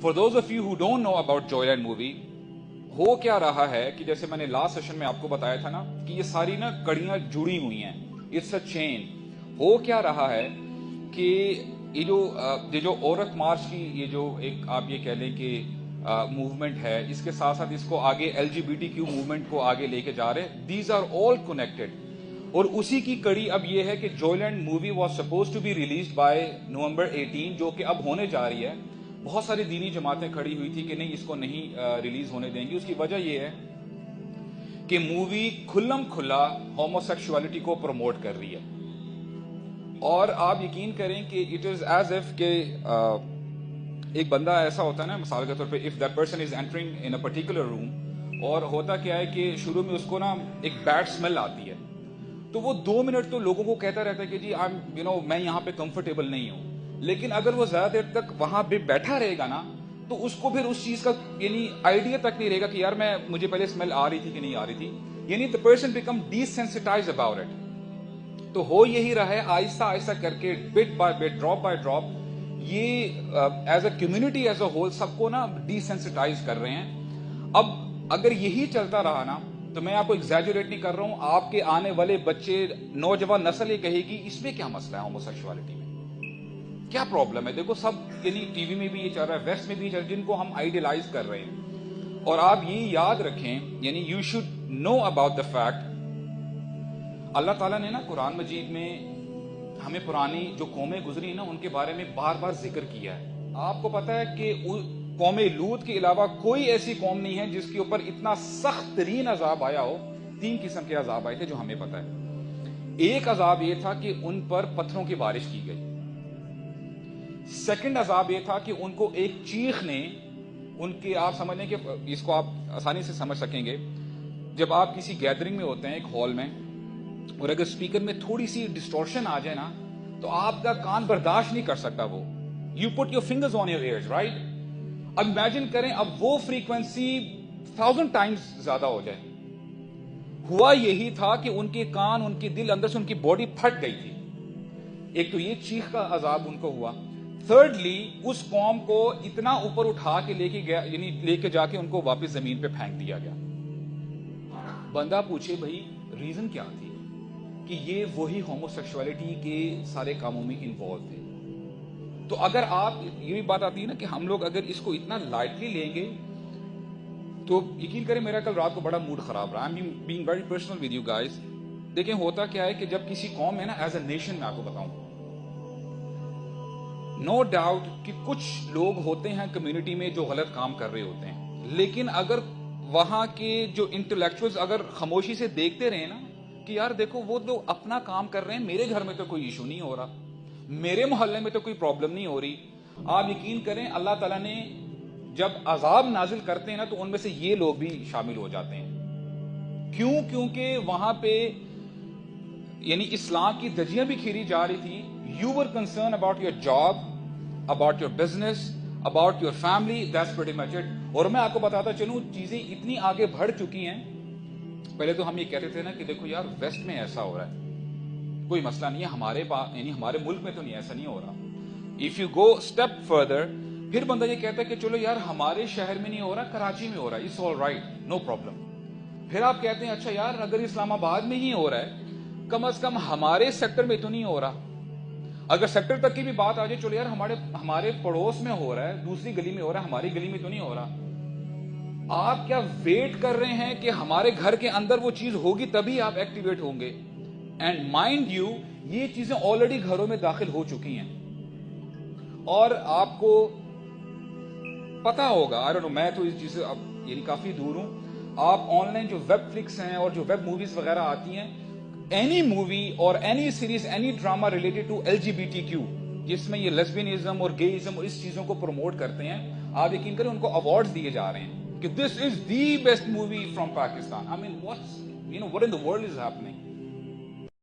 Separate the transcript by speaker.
Speaker 1: For those of you who don't know about Joyland movie, ہو کیا رہا ہے کہ جیسے میں نے لاسٹ سیشن میں آپ کو بتایا تھا نا کہ یہ ساری نا کڑیاں جڑی ہوئی ہیں. اٹس اے چین. ہو کیا رہا ہے کہ یہ جو عورت مارچ کی یہ جو ایک آپ یہ کہہ لیں کہ موومنٹ ہے, اس کے ساتھ ساتھ اس کو آگے LGBTQ موومنٹ کو آگے لے کے جا رہے. These are all connected. اور اسی کی کڑی اب یہ ہے کہ Joyland movie was suppose to be released by November 18, جو کہ اب ہونے جا رہی ہے. بہت ساری دینی جماعتیں کھڑی ہوئی تھی کہ نہیں اس کو نہیں ریلیز ہونے دیں گی. اس کی وجہ یہ ہے کہ مووی کھلم کھلا ہومو سیکشوالٹی کو پروموٹ کر رہی ہے. اور آپ یقین کریں کہ اٹ از ایز اف کہ ایک بندہ ایسا ہوتا ہے نا, مثال کے طور پہ if that person is entering in a particular room, اور ہوتا کیا ہے کہ شروع میں اس کو نا ایک بیڈ اسمیل آتی ہے, تو وہ 2 منٹ تو لوگوں کو کہتا رہتا ہے کہ جی میں یہاں پہ کمفرٹیبل نہیں ہوں. لیکن اگر وہ زیادہ دیر تک وہاں پہ بیٹھا رہے گا نا, تو اس کو پھر اس چیز کا یعنی آئیڈیا تک نہیں رہے گا کہ یار مجھے پہلے اسمیل آ رہی تھی کہ نہیں آ رہی تھی. یعنی the person become desensitized about it. تو ہو یہی رہا ہے آہستہ آہستہ کر کے bit by bit, drop by drop, یہ as a community as a whole سب کو نا ڈیسینسٹائز کر رہے ہیں. اب اگر یہی چلتا رہا نا, تو میں آپ کو ایگزیجریٹ نہیں کر رہا ہوں, آپ کے آنے والے بچے نوجوان نسل یہ کہے گی اس میں کیا مسئلہ ہے ہوموسیکشوالٹی میں, کیا پرابلم ہے. دیکھو سب یعنی ٹی وی میں بھی یہ چل رہا ہے, ویسٹ میں بھی یہ چل رہا ہے, جن کو ہم آئیڈیلائز کر رہے ہیں. اور آپ یہ یاد رکھیں, یعنی you should know about the fact, اللہ تعالیٰ نے نا قرآن مجید میں ہمیں پرانی جو قومیں گزری ہیں نا ان کے بارے میں بار بار ذکر کیا ہے. آپ کو پتا ہے کہ قوم لوط کے علاوہ کوئی ایسی قوم نہیں ہے جس کے اوپر اتنا سخت ترین عذاب آیا ہو. 3 قسم کے عذاب آئے تھے جو ہمیں پتا ہے. ایک عذاب یہ تھا کہ ان پر پتھروں کی بارش کی گئی. سیکنڈ عذاب یہ تھا کہ ان کو ایک چیخ نے ان کے, آپ سمجھ لیں کہ اس کو آپ آسانی سے سمجھ سکیں گے, جب آپ کسی گیدرنگ میں ہوتے ہیں ایک ہال میں, اور اگر اسپیکر میں تھوڑی سی ڈسٹورشن آ جائے نا تو آپ کا کان برداشت نہیں کر سکتا وہ. You put your fingers on your ears, right. اب امیجن کریں اب وہ فریکوینسی 1000 ٹائمز زیادہ ہو جائے. ہوا یہی تھا کہ ان کے کان, ان کے دل, اندر سے ان کی باڈی پھٹ گئی تھی. ایک تو یہ چیخ کا عذاب ان کو ہوا. تھرڈلی اس قوم کو اتنا اوپر اٹھا کے لے کے گیا, یعنی لے کے جا کے ان کو واپس زمین پہ پھینک دیا گیا. بندہ پوچھے بھائی ریزن کیا تھی, کہ یہ وہی ہومو سیکشوالٹی کے سارے کاموں میں انوالو تھے. تو اگر آپ یہ بھی بات آتی ہے نا کہ ہم لوگ اگر اس کو اتنا لائٹلی لیں گے, تو یقین کریں میرا کل رات کو بڑا موڈ خراب رہا. I am being very personal with you guys. دیکھیں ہوتا کیا ہے کہ جب کسی قوم میں نا ایز اے نیشن میں آپ کو بتاؤں, نو ڈاؤٹ کہ کچھ لوگ ہوتے ہیں کمیونٹی میں جو غلط کام کر رہے ہوتے ہیں, لیکن اگر وہاں کے جو انٹلیکچوئلز اگر خاموشی سے دیکھتے رہے نا کہ یار دیکھو وہ تو اپنا کام کر رہے ہیں, میرے گھر میں تو کوئی ایشو نہیں ہو رہا, میرے محلے میں تو کوئی پرابلم نہیں ہو رہی. آپ یقین کریں اللہ تعالیٰ نے جب عذاب نازل کرتے ہیں نا تو ان میں سے یہ لوگ بھی شامل ہو جاتے ہیں. کیوں؟ کیونکہ وہاں پہ یعنی اسلام کی دجیاں بھی کھیری جا رہی تھی. You were concern about your job, about your business, about your family, that's pretty much it. اور میں آپ کو بتاتا چلوں چیزیں اتنی آگے بڑھ چکی ہیں. پہلے تو ہم یہ کہتے تھے نا کہ دیکھو یار ویسٹ میں ایسا ہو رہا ہے, کوئی مسئلہ نہیں ہے, ہمارے پاس یعنی ہمارے ملک میں تو نہیں, ایسا نہیں ہو رہا. If you go step further, پھر بندہ یہ کہتا ہے کہ چلو یار ہمارے شہر میں نہیں ہو رہا, کراچی میں ہو رہا ہے, it's all right, no problem. پھر آپ کہتے ہیں اچھا یار اگر اسلام آباد میں ہی ہو رہا ہے, کم از کم ہمارے سیکٹر میں تو نہیں ہو رہا. اگر سیکٹر تک کی بھی بات آ جائے, چلو یار ہمارے پڑوس میں ہو رہا ہے, دوسری گلی میں ہو رہا ہے, ہماری گلی میں تو نہیں ہو رہا. آپ کیا ویٹ کر رہے ہیں کہ ہمارے گھر کے اندر وہ چیز ہوگی تبھی آپ ایکٹیویٹ ہوں گے؟ اینڈ مائنڈ یو یہ چیزیں آلریڈی گھروں میں داخل ہو چکی ہیں. اور آپ کو پتا ہوگا, آئی ڈونٹ نو, میں تو اس چیز سے یعنی کافی دور ہوں. آپ آن لائن جو ویب فلکس ہیں اور جو ویب موویز وغیرہ آتی ہیں, اینی مووی اور any series, any drama related to LGBTQ, جس میں یہ لیسبینزم اور گےازم اور اس چیزوں کو پروموٹ کرتے ہیں, آپ یقین کریں ان کو ایوارڈز دیے جا رہے ہیں کہ this is the best movie from Pakistan. I mean what in the world is happening?